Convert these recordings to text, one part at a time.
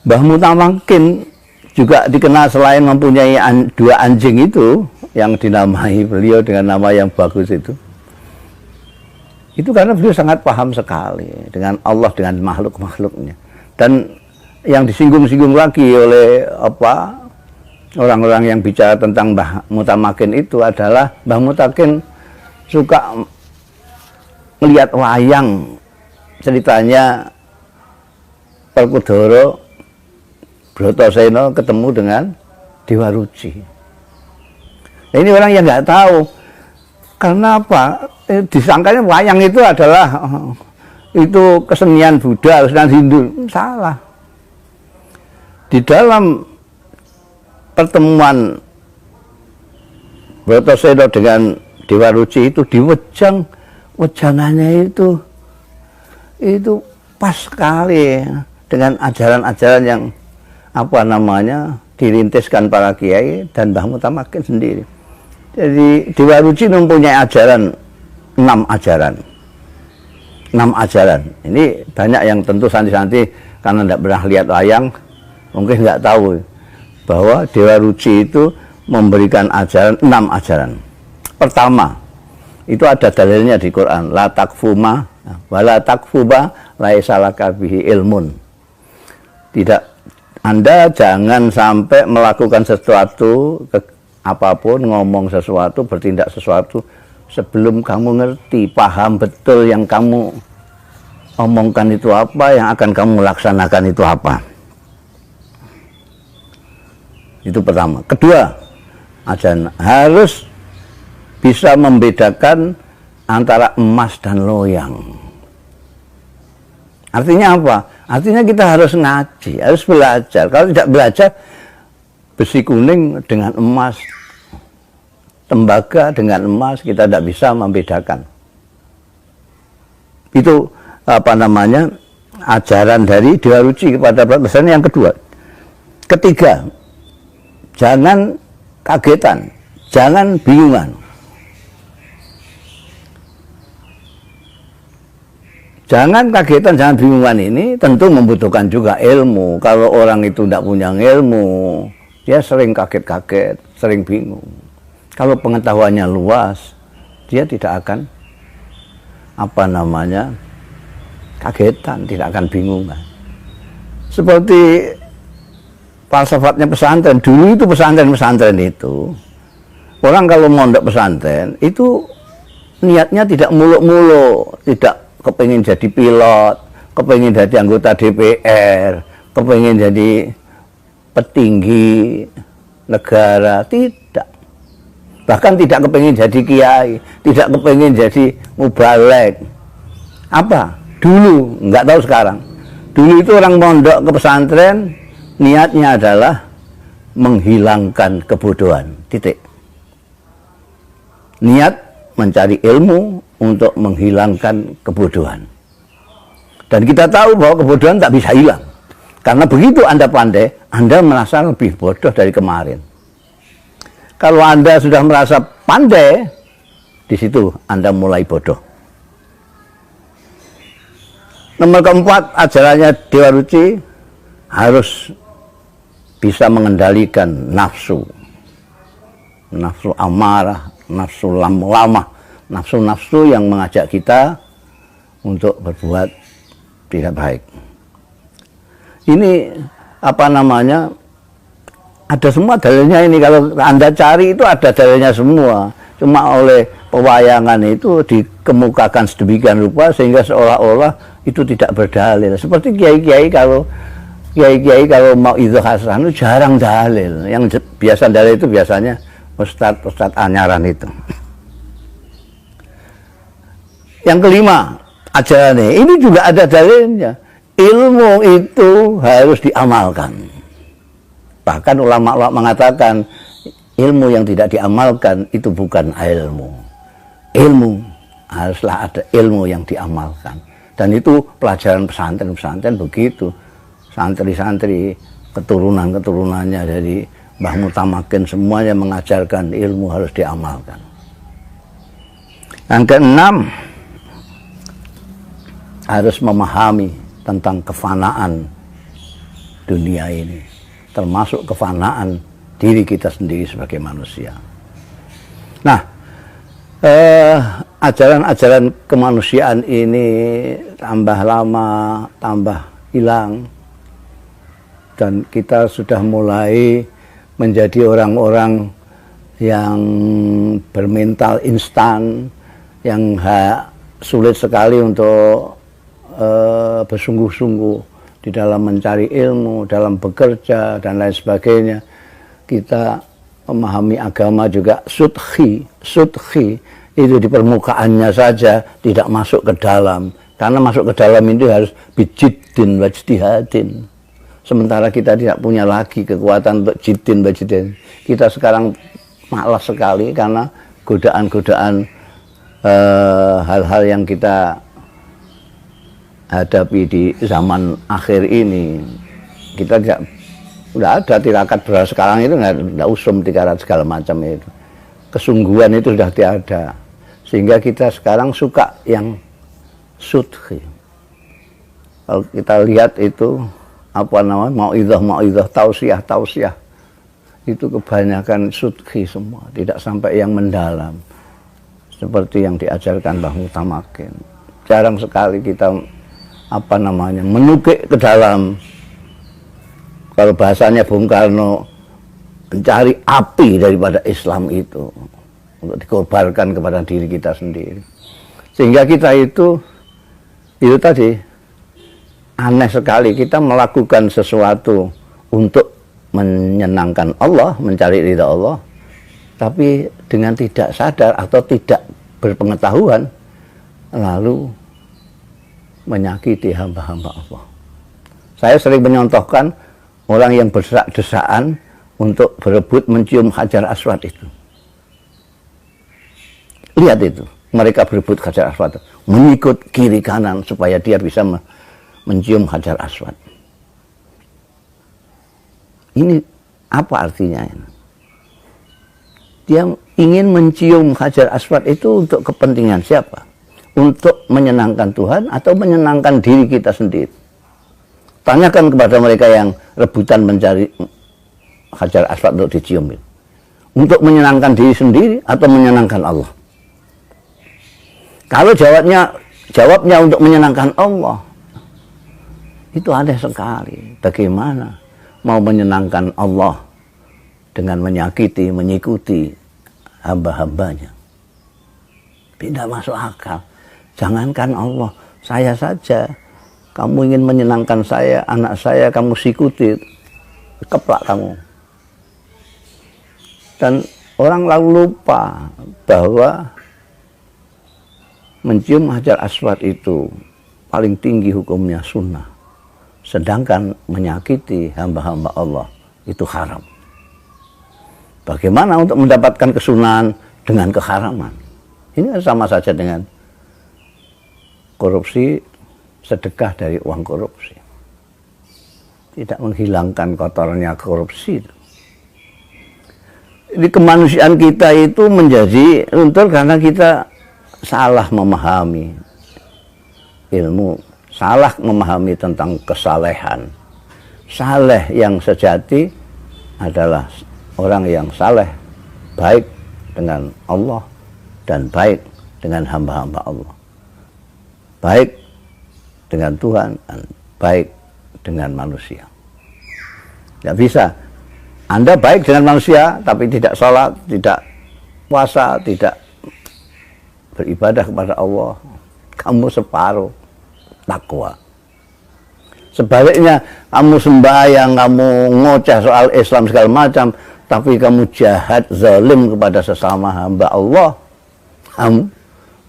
Mbah Mutamakin juga dikenal selain mempunyai dua anjing itu yang dinamai beliau dengan nama yang bagus itu karena beliau sangat paham sekali dengan Allah, dengan makhluk-makhluknya. Dan yang disinggung-singgung lagi oleh orang-orang yang bicara tentang Mbah Mutamakin itu adalah Mbah Mutamakin suka melihat wayang, ceritanya Perkudara Bratasena ketemu dengan Dewa Ruci. Nah, ini orang yang nggak tahu. Karena apa? Disangkanya wayang itu adalah itu kesenian Buddha, kesenian Hindu. Salah. Di dalam pertemuan Bratasena dengan Dewa Ruci itu di wejangannya itu pas sekali dengan ajaran-ajaran yang dirintiskan para kiai dan Mbah Mutamakin sendiri. Jadi Dewa Ruci mempunyai ajaran 6 ajaran. Ini banyak yang tentu santri-santri karena tidak pernah lihat wayang mungkin nggak tahu bahwa Dewa Ruci itu memberikan ajaran 6 ajaran. Pertama, itu ada dalilnya di Quran, la takfuma wala takfuba laisa laka bihi ilmun. Tidak, Anda jangan sampai melakukan sesuatu apapun, ngomong sesuatu, bertindak sesuatu sebelum kamu ngerti, paham betul yang kamu omongkan itu apa, yang akan kamu laksanakan itu apa. Itu pertama. Kedua, ajaran harus bisa membedakan antara emas dan loyang. Artinya apa? Artinya kita harus ngaji, harus belajar. Kalau tidak belajar, besi kuning dengan emas, tembaga dengan emas, kita tidak bisa membedakan. Itu ajaran dari Dewa Ruci kepada Bratasena yang kedua. Ketiga, jangan kagetan, jangan bingungan. Jangan kagetan, jangan bingungan ini tentu membutuhkan juga ilmu. Kalau orang itu tidak punya ilmu, dia sering kaget-kaget, sering bingung. Kalau pengetahuannya luas, dia tidak akan kagetan, tidak akan bingungan. Seperti falsafatnya pesantren. Dulu itu pesantren itu, orang kalau mondok pesantren itu niatnya tidak muluk-muluk, tidak kepingin jadi pilot, kepingin jadi anggota DPR, kepingin jadi petinggi negara, tidak. Bahkan tidak kepingin jadi kiai, tidak kepingin jadi mubalek. Apa? Dulu, nggak tahu sekarang. Dulu itu orang mondok ke pesantren, niatnya adalah menghilangkan kebodohan, titik. Niat mencari ilmu untuk menghilangkan kebodohan. Dan kita tahu bahwa kebodohan tak bisa hilang. Karena begitu Anda pandai, Anda merasa lebih bodoh dari kemarin. Kalau Anda sudah merasa pandai, di situ Anda mulai bodoh. Nomor keempat, ajarannya Dewa Ruci harus bisa mengendalikan nafsu. Nafsu amarah, nafsu lama, nafsu-nafsu yang mengajak kita untuk berbuat tidak baik. Ini ada semua dalilnya ini. Kalau Anda cari itu ada dalilnya semua. Cuma oleh pewayangan itu dikemukakan sedemikian rupa sehingga seolah-olah itu tidak berdalil. Seperti kiai-kiai kalau mau idhah hasan itu jarang dalil. Yang biasa dalil itu biasanya ustadz anyaran itu. Yang kelima, ajarannya ini juga ada dalilnya. Ilmu itu harus diamalkan. Bahkan ulama-ulama mengatakan ilmu yang tidak diamalkan itu bukan ilmu. Ilmu haruslah ada ilmu yang diamalkan. Dan itu pelajaran pesantren begitu. Santri-santri, keturunan-keturunannya dari Mbah Mutamakin semuanya mengajarkan ilmu harus diamalkan. Yang keenam, harus memahami tentang kefanaan dunia ini, termasuk kefanaan diri kita sendiri sebagai manusia. Nah, ajaran-ajaran kemanusiaan ini tambah lama, tambah hilang, dan kita sudah mulai menjadi orang-orang yang bermental instan, yang sulit sekali untuk bersungguh-sungguh di dalam mencari ilmu, dalam bekerja, dan lain sebagainya. Kita memahami agama juga sudhi itu di permukaannya saja, tidak masuk ke dalam. Karena masuk ke dalam itu harus bijiddin wajdihadin. Sementara kita tidak punya lagi kekuatan untuk jiddin wajdihadin. Kita sekarang malas sekali karena godaan-godaan hal-hal yang kita hadapi di zaman akhir ini. Kita tidak ada tirakat beras sekarang itu, nggak usum tirakat segala macam itu. Kesungguhan itu sudah tiada, sehingga kita sekarang suka yang sudhi. Kalau kita lihat itu apa namanya, mauidhah, tausiah itu kebanyakan sudhi semua, tidak sampai yang mendalam seperti yang diajarkan Mbah Mutamakin. Jarang sekali kita apa namanya menukik ke dalam. Kalau bahasanya Bung Karno, mencari api daripada Islam itu untuk dikobarkan kepada diri kita sendiri, sehingga kita itu tadi aneh sekali, kita melakukan sesuatu untuk menyenangkan Allah, mencari ridha Allah, tapi dengan tidak sadar atau tidak berpengetahuan lalu menyakiti hamba-hamba Allah. Saya sering menyontohkan orang yang berdesak-desakan untuk berebut mencium Hajar Aswad itu. Lihat itu, mereka berebut Hajar Aswad, mengikut kiri kanan supaya dia bisa mencium Hajar Aswad. Ini apa artinya? Dia ingin mencium Hajar Aswad itu untuk kepentingan siapa? Untuk menyenangkan Tuhan atau menyenangkan diri kita sendiri? Tanyakan kepada mereka yang rebutan mencari Hajar Aswad untuk dicium. Untuk menyenangkan diri sendiri atau menyenangkan Allah? Kalau jawabnya untuk menyenangkan Allah, itu aneh sekali. Bagaimana mau menyenangkan Allah dengan menyakiti, mengikuti hamba-hambanya? Tidak masuk akal. Jangankan Allah, saya saja. Kamu ingin menyenangkan saya, anak saya, kamu sikuti, keplak kamu. Dan orang lalu lupa bahwa mencium Hajar Aswad itu paling tinggi hukumnya sunnah. Sedangkan menyakiti hamba-hamba Allah itu haram. Bagaimana untuk mendapatkan kesunahan dengan keharaman? Ini sama saja dengan korupsi, sedekah dari uang korupsi. Tidak menghilangkan kotornya korupsi. Di kemanusiaan kita itu menjadi luntur karena kita salah memahami ilmu, salah memahami tentang kesalehan. Saleh yang sejati adalah orang yang saleh, baik dengan Allah dan baik dengan hamba-hamba Allah. Baik dengan Tuhan dan baik dengan manusia. Tidak bisa. Anda baik dengan manusia tapi tidak sholat, tidak puasa, tidak beribadah kepada Allah. Kamu separuh takwa. Sebaliknya, kamu sembahyang, kamu ngoceh soal Islam segala macam, tapi kamu jahat, zalim kepada sesama hamba Allah, kamu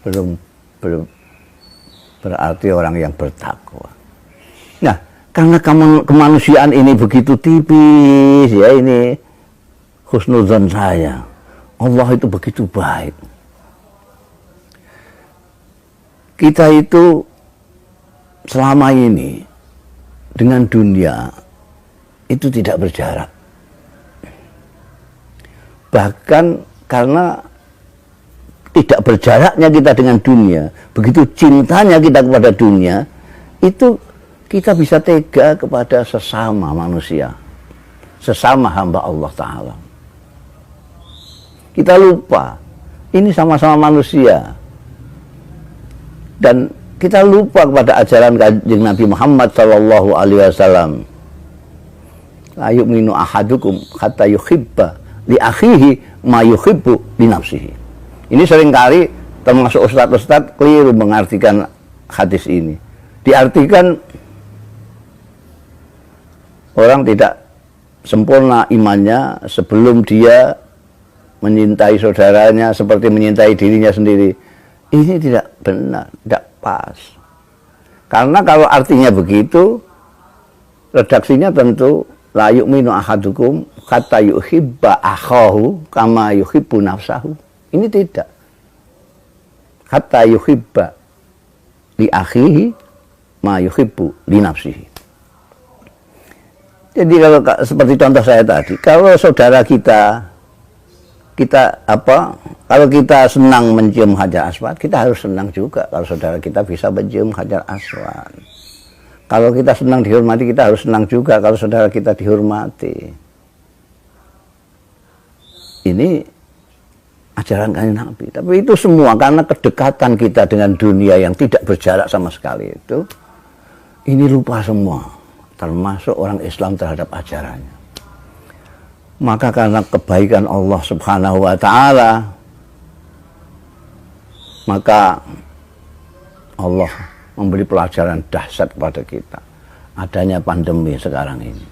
belum berarti orang yang bertakwa. Nah, karena kemanusiaan ini begitu tipis, ya ini husnuzon saya. Allah itu begitu baik. Kita itu selama ini dengan dunia itu tidak berjarak. Bahkan karena tidak berjaraknya kita dengan dunia, begitu cintanya kita kepada dunia, itu kita bisa tega kepada sesama manusia, sesama hamba Allah Ta'ala. Kita lupa, ini sama-sama manusia. Dan kita lupa kepada ajaran Kanjeng Nabi Muhammad Sallallahu Alaihi Wasallam. La yu'minu ahadukum hatta yuhibba li akhihi ma yuhibbu li nafsihi. Ini seringkali termasuk ustadz-ustadz keliru mengartikan hadis ini. Diartikan orang tidak sempurna imannya sebelum dia menyintai saudaranya seperti menyintai dirinya sendiri. Ini tidak benar, tidak pas. Karena kalau artinya begitu, redaksinya tentu la yu'minu ahadukum hatta yuhibba akhahu kama yuhibbu nafsahu. Ini tidak. Hatta yuhibba li akhihi ma yuhibbu li nafsihi. Jadi kalau seperti contoh saya tadi, kalau saudara kita kalau kita senang mencium hajar aswad, kita harus senang juga kalau saudara kita bisa mencium hajar aswad. Kalau kita senang dihormati, kita harus senang juga kalau saudara kita dihormati. Ini ajaran Kanjeng Nabi. Tapi itu semua karena kedekatan kita dengan dunia yang tidak berjarak sama sekali itu, ini lupa semua, termasuk orang Islam terhadap ajarannya. Maka karena kebaikan Allah Subhanahu wa Ta'ala, maka Allah memberi pelajaran dahsyat kepada kita. Adanya pandemi sekarang ini.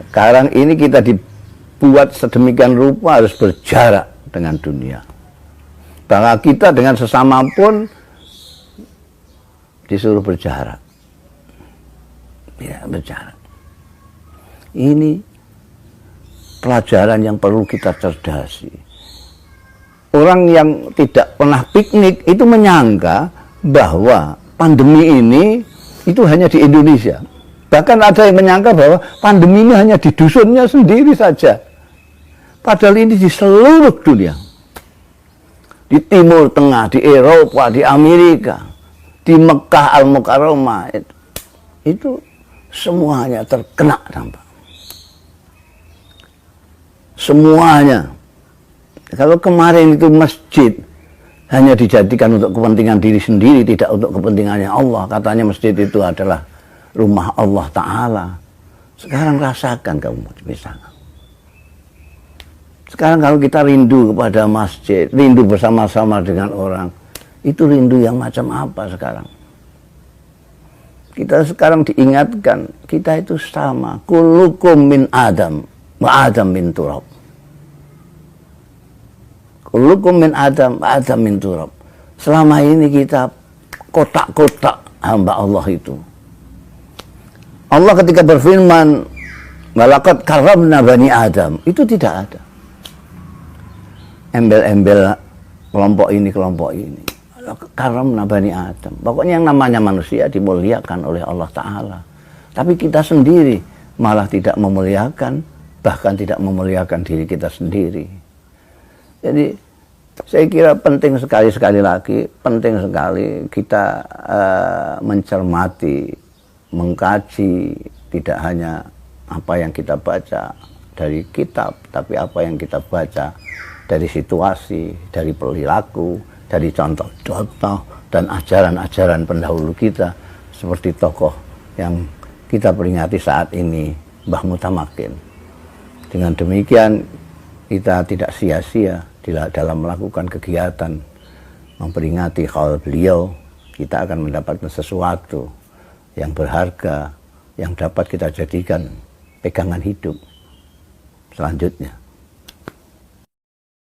Sekarang ini kita dibuat sedemikian rupa harus berjarak dengan dunia. Bahkan kita dengan sesama pun disuruh berjarak. Ya, berjarak. Ini pelajaran yang perlu kita cerdasi. Orang yang tidak pernah piknik itu menyangka bahwa pandemi ini itu hanya di Indonesia. Bahkan ada yang menyangka bahwa pandemi ini hanya di dusunnya sendiri saja. Padahal ini di seluruh dunia. Di Timur Tengah, di Eropa, di Amerika, di Mekah Al-Mukarramah, itu semuanya terkena dampak. Semuanya. Kalau kemarin itu masjid hanya dijadikan untuk kepentingan diri sendiri, tidak untuk kepentingannya Allah. Katanya masjid itu adalah rumah Allah Ta'ala. Sekarang rasakan kamu di sana. Sekarang kalau kita rindu kepada masjid, rindu bersama-sama dengan orang, itu rindu yang macam apa sekarang? Kita sekarang diingatkan, kita itu sama. Kullukum min Adam, wa Adam min turab. Kullukum min Adam, wa Adam min turab. Selama ini kita kotak-kotak hamba Allah itu. Allah ketika berfirman, walaqad karramna bani Adam, itu tidak ada embel-embel kelompok ini, kelompok ini. Karramna bani Adam. Pokoknya yang namanya manusia dimuliakan oleh Allah Ta'ala. Tapi kita sendiri malah tidak memuliakan, bahkan tidak memuliakan diri kita sendiri. Jadi saya kira penting sekali lagi, penting sekali kita mencermati, mengkaji tidak hanya apa yang kita baca dari kitab, tapi apa yang kita baca dari situasi, dari perilaku, dari contoh-contoh dan ajaran-ajaran pendahulu kita, seperti tokoh yang kita peringati saat ini, Mbah Mutamakin. Dengan demikian kita tidak sia-sia dalam melakukan kegiatan memperingati haul beliau. Kita akan mendapatkan sesuatu yang berharga, yang dapat kita jadikan pegangan hidup selanjutnya.